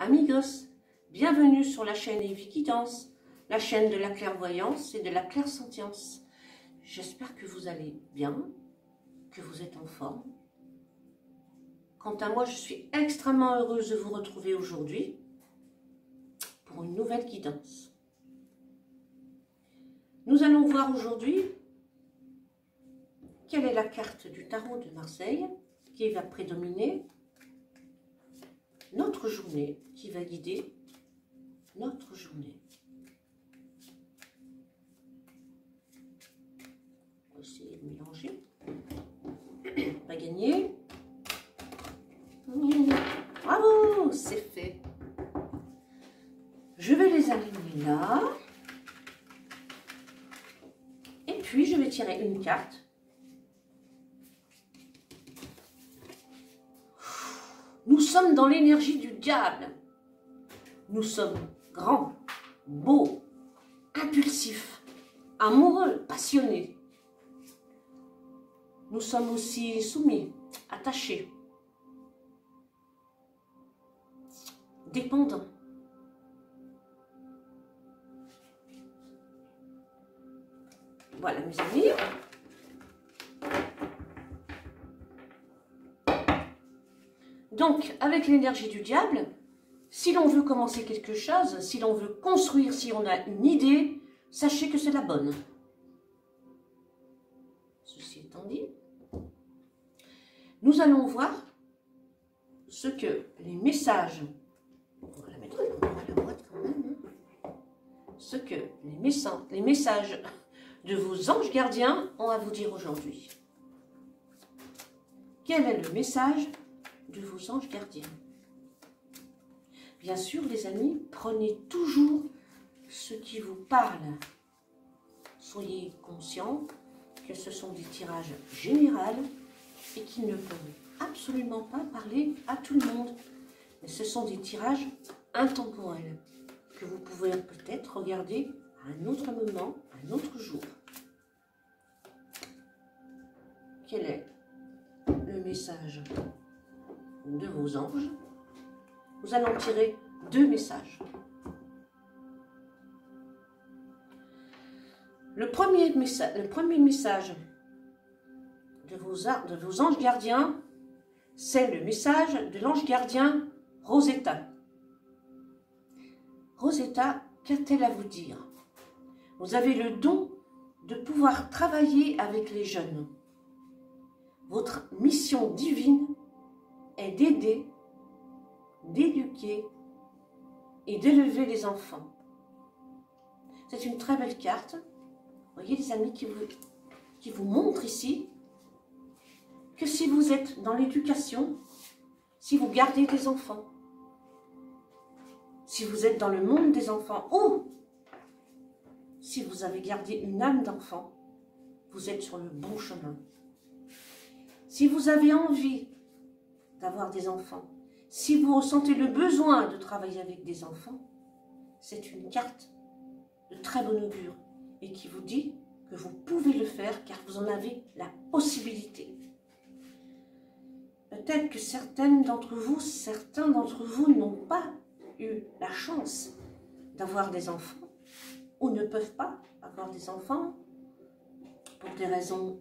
Amigos, bienvenue sur la chaîne Eviquidance, la chaîne de la clairvoyance et de la clairsentience. J'espère que vous allez bien, que vous êtes en forme. Quant à moi, je suis extrêmement heureuse de vous retrouver aujourd'hui pour une nouvelle guidance. Nous allons voir aujourd'hui quelle est la carte du tarot de Marseille qui va prédominer notre journée, qui va guider notre journée. On va essayer de mélanger. Pas gagné. Bravo, c'est fait. Je vais les aligner là. Et puis, je vais tirer une carte. Nous sommes dans l'énergie du diable. Nous sommes grands, beaux, impulsifs, amoureux, passionnés. Nous sommes aussi soumis, attachés, dépendants. Voilà mes amis. Donc, avec l'énergie du diable, si l'on veut commencer quelque chose, si l'on veut construire, si on a une idée, sachez que c'est la bonne. Ceci étant dit, nous allons voir ce que les messages, on va la mettre dans la boîte quand même, ce que les messages de vos anges gardiens ont à vous dire aujourd'hui. Quel est le message de vos anges gardiens? Bien sûr, les amis, prenez toujours ce qui vous parle. Soyez conscients que ce sont des tirages généraux et qui ne peuvent absolument pas parler à tout le monde. Mais ce sont des tirages intemporels que vous pouvez peut-être regarder à un autre moment, un autre jour. Quel est le message de vos anges? Nous allons tirer deux messages. Le premier message de vos anges gardiens, c'est le message de l'ange gardien Rosetta. Rosetta, qu'a-t-elle à vous dire? Vous avez le don de pouvoir travailler avec les jeunes. Votre mission divine est d'aider, d'éduquer et d'élever les enfants. C'est une très belle carte. Vous voyez les amis qui vous montre ici que si vous êtes dans l'éducation, si vous gardez des enfants, si vous êtes dans le monde des enfants, ou si vous avez gardé une âme d'enfant, vous êtes sur le bon chemin. Si vous avez envie d'avoir des enfants, si vous ressentez le besoin de travailler avec des enfants, c'est une carte de très bon augure et qui vous dit que vous pouvez le faire car vous en avez la possibilité. Peut-être que certains d'entre vous n'ont pas eu la chance d'avoir des enfants ou ne peuvent pas avoir des enfants pour des raisons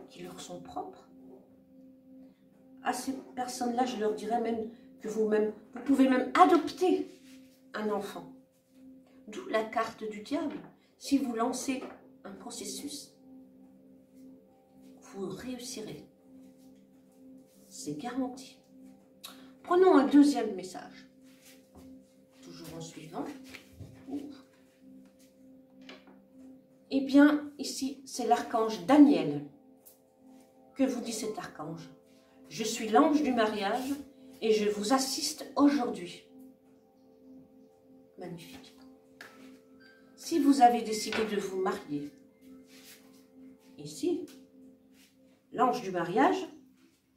qui leur sont propres. À ces personnes-là, je leur dirais même que vous pouvez même adopter un enfant. D'où la carte du diable. Si vous lancez un processus, vous réussirez. C'est garanti. Prenons un deuxième message. Toujours en suivant. Eh bien, ici, c'est l'archange Daniel. Que vous dit cet archange? Je suis l'ange du mariage et je vous assiste aujourd'hui. Magnifique. Si vous avez décidé de vous marier, ici, l'ange du mariage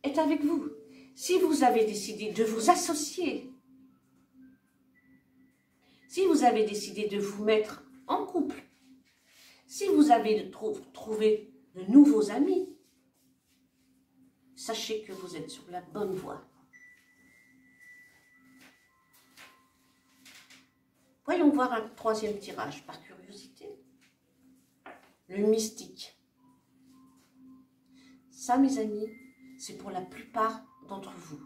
est avec vous. Si vous avez décidé de vous associer, si vous avez décidé de vous mettre en couple, si vous avez trouvé de nouveaux amis, sachez que vous êtes sur la bonne voie. Voyons voir un troisième tirage, par curiosité. Le mystique. Ça, mes amis, c'est pour la plupart d'entre vous.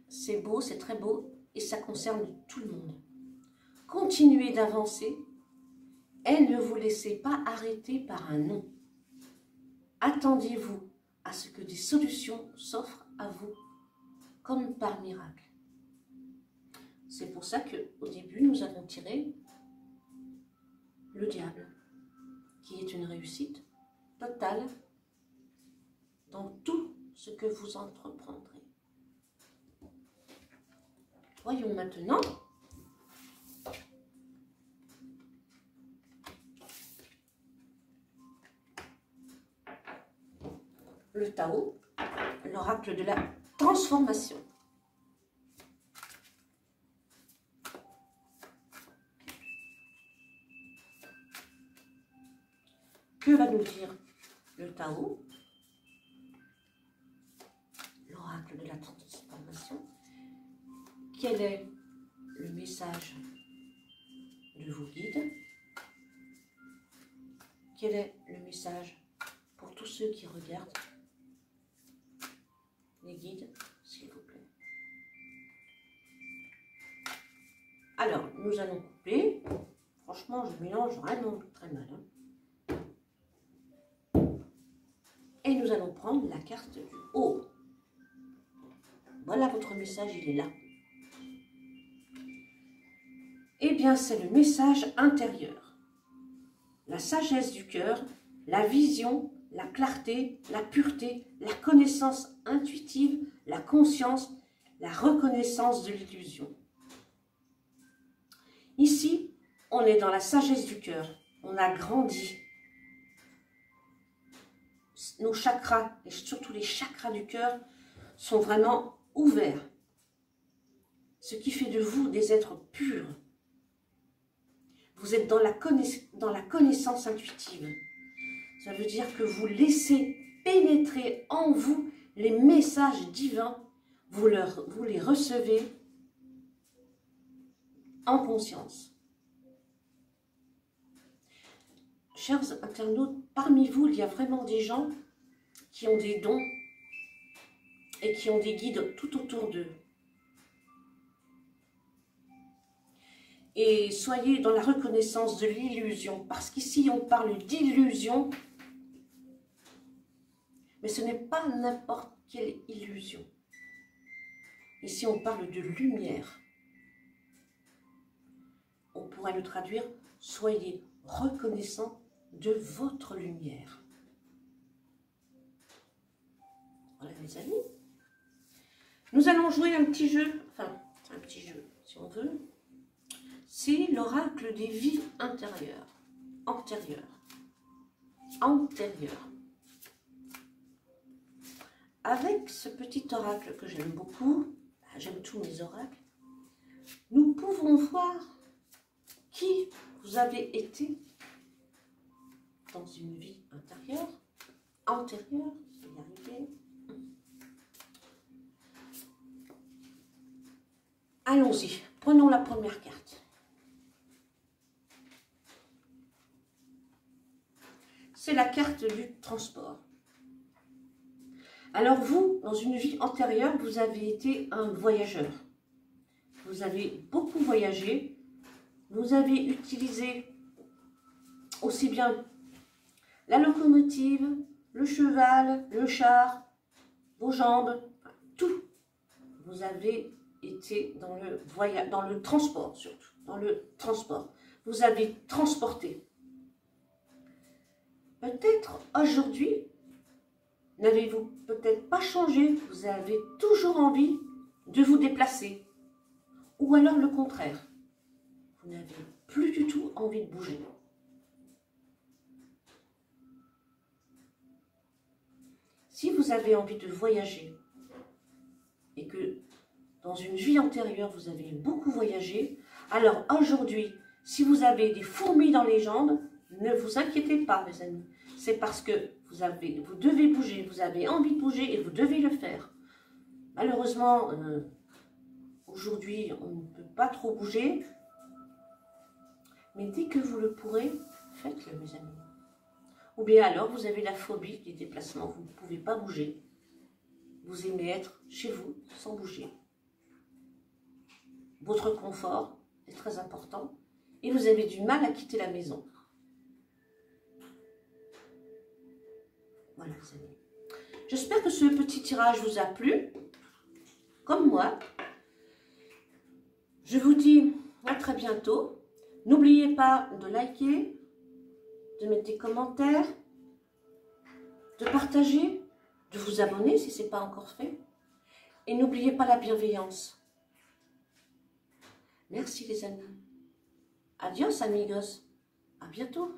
C'est beau, c'est très beau, et ça concerne tout le monde. Continuez d'avancer et ne vous laissez pas arrêter par un non. Attendez-vous à ce que des solutions s'offrent à vous, comme par miracle. C'est pour ça qu'au début, nous avons tiré le diable, qui est une réussite totale dans tout ce que vous entreprendrez. Voyons maintenant le Tao, l'oracle de la transformation. Que va nous dire le Tao, l'oracle de la transformation? Quel est le message de vos guides? Quel est le message pour tous ceux qui regardent? Les guides, s'il vous plaît. Alors, nous allons couper. Franchement, je mélange vraiment très mal. Et nous allons prendre la carte du haut. Voilà votre message, il est là. Eh bien, c'est le message intérieur. La sagesse du cœur, la vision, la clarté, la pureté, la connaissance intuitive, la conscience, la reconnaissance de l'illusion. Ici, on est dans la sagesse du cœur. On a grandi. Nos chakras, et surtout les chakras du cœur, sont vraiment ouverts. Ce qui fait de vous des êtres purs. Vous êtes dans la connaissance intuitive. Ça veut dire que vous laissez pénétrer en vous les messages divins. Vous les recevez en conscience. Chers internautes, parmi vous, il y a vraiment des gens qui ont des dons et qui ont des guides tout autour d'eux. Et soyez dans la reconnaissance de l'illusion, parce qu'ici on parle d'illusion, mais ce n'est pas n'importe quelle illusion. Ici on parle de lumière. On pourrait le traduire, soyez reconnaissants de votre lumière. Voilà mes amis. Nous allons jouer un petit jeu, enfin un petit jeu si on veut. C'est l'oracle des vies antérieures. Avec ce petit oracle que j'aime beaucoup, j'aime tous mes oracles, nous pouvons voir qui vous avez été dans une vie antérieure, je vais y arriver. Allons-y, prenons la première carte. C'est la carte du transport. Alors vous, dans une vie antérieure, vous avez été un voyageur. Vous avez beaucoup voyagé. Vous avez utilisé aussi bien la locomotive, le cheval, le char, vos jambes, tout. Vous avez été dans le voyage, dans le transport surtout, dans le transport. Vous avez transporté. Peut-être aujourd'hui, n'avez-vous peut-être pas changé, vous avez toujours envie de vous déplacer. Ou alors le contraire, vous n'avez plus du tout envie de bouger. Si vous avez envie de voyager et que dans une vie antérieure vous avez beaucoup voyagé, alors aujourd'hui, si vous avez des fourmis dans les jambes, ne vous inquiétez pas mes amis. C'est parce que vous devez bouger, vous avez envie de bouger et vous devez le faire. Malheureusement, aujourd'hui, on ne peut pas trop bouger. Mais dès que vous le pourrez, faites-le, mes amis. Ou bien alors, vous avez la phobie des déplacements. Vous ne pouvez pas bouger. Vous aimez être chez vous sans bouger. Votre confort est très important. Et vous avez du mal à quitter la maison. Voilà, les amis. J'espère que ce petit tirage vous a plu. Comme moi. Je vous dis à très bientôt. N'oubliez pas de liker, de mettre des commentaires, de partager, de vous abonner si ce n'est pas encore fait. Et n'oubliez pas la bienveillance. Merci les amis. Adios amigos. À bientôt.